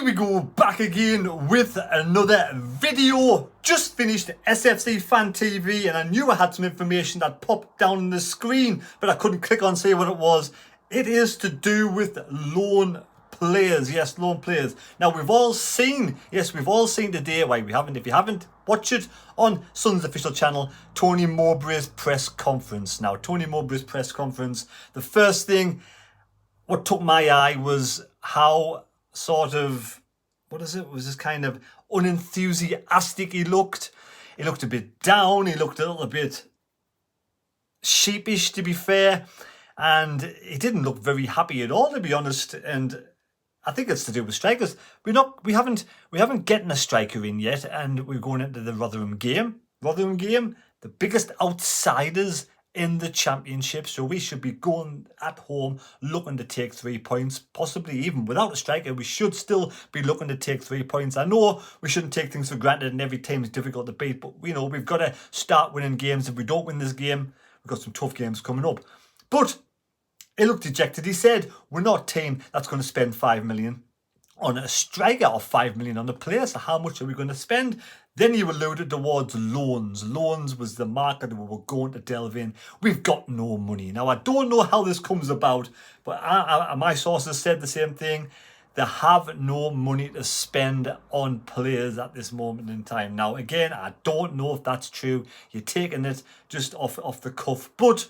we go, back again with another video. Just finished SFC Fan TV and I knew I had some information that popped down on the screen, but I couldn't click on say what it was. It is to do with loan players. Yes, loan players. Now we've all seen today, why we haven't, if you haven't, watch it on Sun's official channel, Tony Mowbray's press conference. Now Tony Mowbray's press conference, the first thing what took my eye was how sort of, was this kind of unenthusiastic he looked. He looked a bit down, he looked a little bit sheepish, to be fair, and he didn't look very happy at all, to be honest. And I think it's to do with strikers. We haven't gotten a striker in yet, and we're going into the Rotherham game, the biggest outsiders in the championship, so we should be going at home looking to take 3 points, possibly even without a striker. We should still be looking to take 3 points. I know we shouldn't take things for granted and every team is difficult to beat, but you know, we've got to start winning games. If we don't win this game, we've got some tough games coming up. But he looked dejected. He said, we're not a team that's going to spend 5 million on a striker or 5 million on a player, so how much are we going to spend? Then you alluded towards loans. Loans was the market we were going to delve in. We've got no money. Now, I don't know how this comes about, but my sources said the same thing. They have no money to spend on players at this moment in time. Now, again, I don't know if that's true. You're taking it just off the cuff, but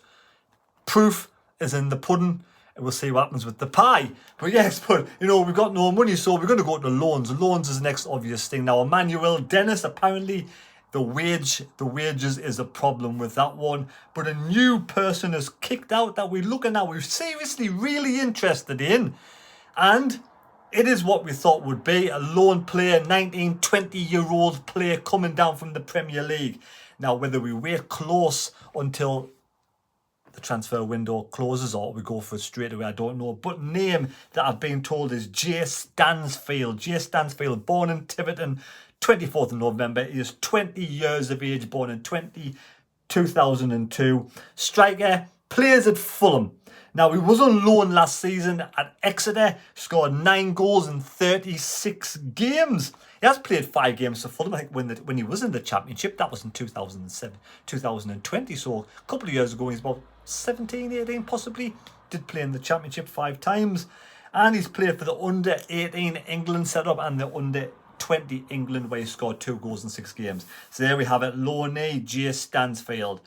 proof is in the pudding. We'll see what happens with the pie. But yes, you know, we've got no money, so we're going to go to loans. Loans is the next obvious thing. Now, Emmanuel Dennis, apparently the wages is a problem with that one. But a new person is kicked out that we're looking at, we're seriously really interested in. And it is what we thought would be a loan player, 19, 20-year-old player coming down from the Premier League. Now, whether we wait close until the transfer window closes or we go for it straight away, I don't know. But name that I've been told is Jay Stansfield. Jay Stansfield, born in Tiverton, 24th of November. He is 20 years of age, born in 2002. Striker, plays at Fulham. Now, he was on loan last season at Exeter, scored 9 goals in 36 games. He has played 5 games for Fulham. I think when he was in the Championship, that was in 2020. So a couple of years ago, he's about 17, 18 possibly. Did play in the Championship 5 times. And he's played for the under-18 England setup and the under-20 England, where he scored 2 goals in 6 games. So there we have it, loanee Jay Stansfield.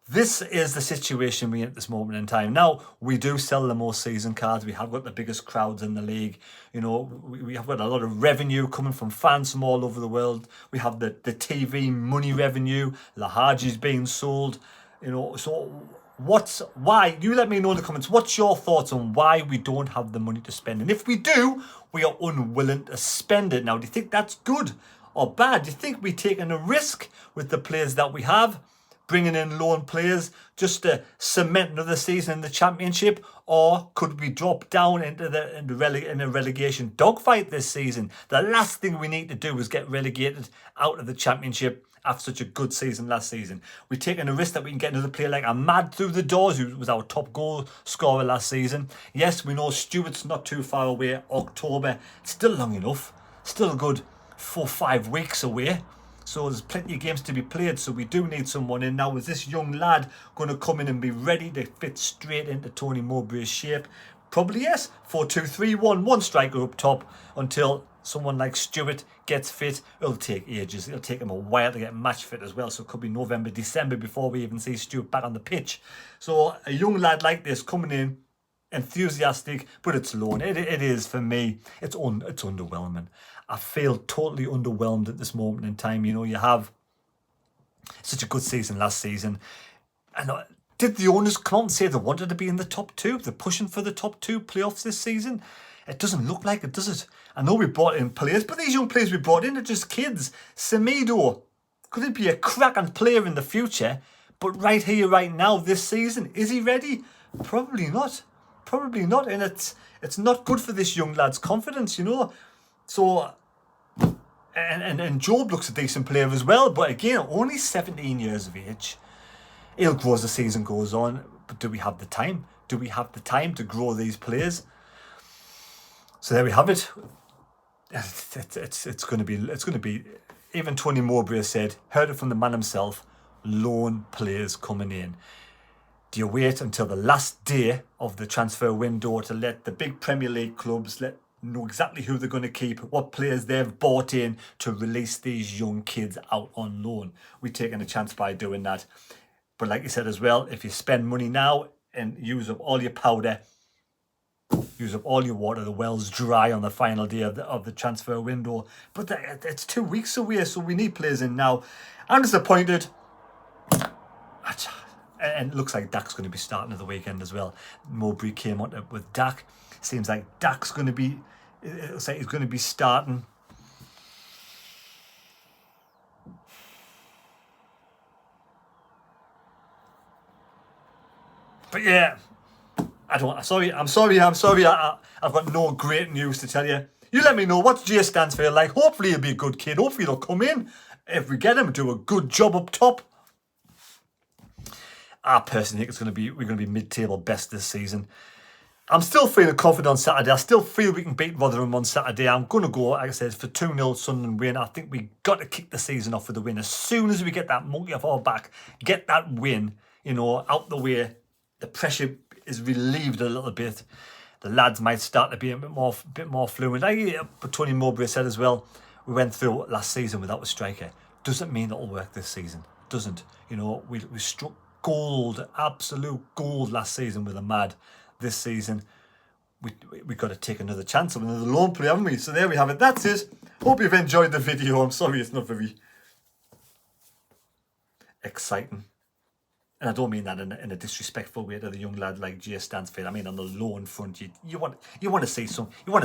This is the situation we're in at this moment in time. Now, we do sell the most season cards. We have got the biggest crowds in the league. You know, we have got a lot of revenue coming from fans from all over the world. We have the TV money revenue. Lahaji's being sold. You know, so why? You let me know in the comments. What's your thoughts on why we don't have the money to spend? And if we do, we are unwilling to spend it. Now, do you think that's good or bad? Do you think we're taking a risk with the players that we have, bringing in loan players just to cement another season in the Championship? Or could we drop down into in a relegation dogfight this season? The last thing we need to do is get relegated out of the Championship after such a good season last season. We're taking a risk that we can get another player like Ahmad through the doors, who was our top goal scorer last season. Yes, we know Stewart's not too far away. October, still long enough. Still a good 4-5 weeks away. So there's plenty of games to be played, so we do need someone in. Now, is this young lad going to come in and be ready to fit straight into Tony Mowbray's shape? Probably yes. 4-2-3-1, one striker up top until someone like Stewart gets fit. It'll take ages. It'll take him a while to get match fit as well, so it could be November, December before we even see Stewart back on the pitch. So a young lad like this coming in, enthusiastic, but it's loan. It is, for me, it's underwhelming. I feel totally underwhelmed at this moment in time. You know, you have such a good season last season, and did the owners come out and say they wanted to be in the top 2? They're pushing for the top 2 playoffs this season. It doesn't look like it, does it? I know we brought in players, but these young players we brought in are just kids. Semedo, could it be a cracking player in the future? But right here, right now, this season, is he ready? Probably not. Probably not. And it's not good for this young lad's confidence, you know. So, and Job looks a decent player as well. But again, only 17 years of age. He'll grow as the season goes on. But do we have the time? Do we have the time to grow these players? So there we have it. it's going to be. Even Tony Mowbray said, heard it from the man himself, loan players coming in. Do you wait until the last day of the transfer window to let the big Premier League clubs know exactly who they're going to keep, what players they've bought in to release these young kids out on loan? We're taking a chance by doing that. But like you said as well, if you spend money now and use up all your powder, use up all your water, the well's dry on the final day of the transfer window. But it's 2 weeks away, so we need players in now. I'm disappointed. And it looks like Dak's going to be starting at the weekend as well. Mowbray came on with Dak. Seems like Dak's going to be, it looks like he's going to be starting. But yeah, I'm sorry. I've got no great news to tell you. You let me know what's J stands for. Like, hopefully he'll be a good kid. Hopefully he'll come in. If we get him, do a good job up top. I personally think we're going to be mid-table best this season. I'm still feeling confident on Saturday. I still feel we can beat Rotherham on Saturday. I'm going to go, like I said, for 2-0 Sunderland win. I think we got to kick the season off with a win. As soon as we get that monkey off our back, get that win, out the way, the pressure is relieved a little bit. The lads might start to be a bit more fluent. But Tony Mowbray said as well, we went through last season without a striker. Doesn't mean it'll work this season. Doesn't. We struck gold, absolute gold last season with a Mad. This season, we got to take another chance on another loan play, haven't we? So there we have it. That's it. Hope you've enjoyed the video. I'm sorry it's not very exciting. And I don't mean that in a disrespectful way to the young lad like Jay Stansfield. I mean on the loan front, you want to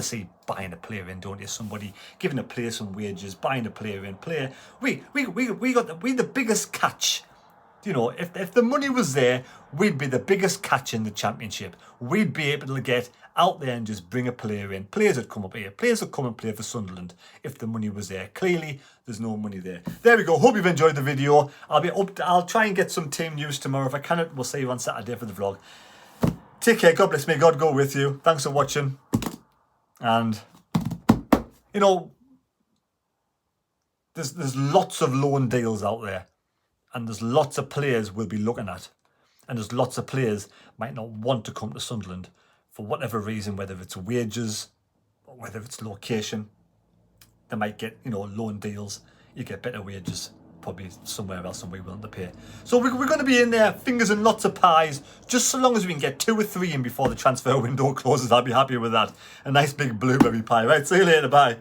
see buying a player in, don't you? Somebody giving a player some wages, buying a player in. We the biggest catch. If the money was there, we'd be the biggest catch in the Championship. We'd be able to get out there and just bring a player in. Players would come up here. Players would come and play for Sunderland if the money was there. Clearly, there's no money there. There we go. Hope you've enjoyed the video. I'll try and get some team news tomorrow. If I cannot, we'll see you on Saturday for the vlog. Take care. God bless. May God go with you. Thanks for watching. And, there's lots of loan deals out there. And there's lots of players we'll be looking at. And there's lots of players might not want to come to Sunderland for whatever reason, whether it's wages or whether it's location. They might get, loan deals. You get better wages probably somewhere else than we're willing to pay. So we're going to be in there, fingers and lots of pies. Just so long as we can get 2 or 3 in before the transfer window closes, I'll be happy with that. A nice big blueberry pie. Right, see you later. Bye.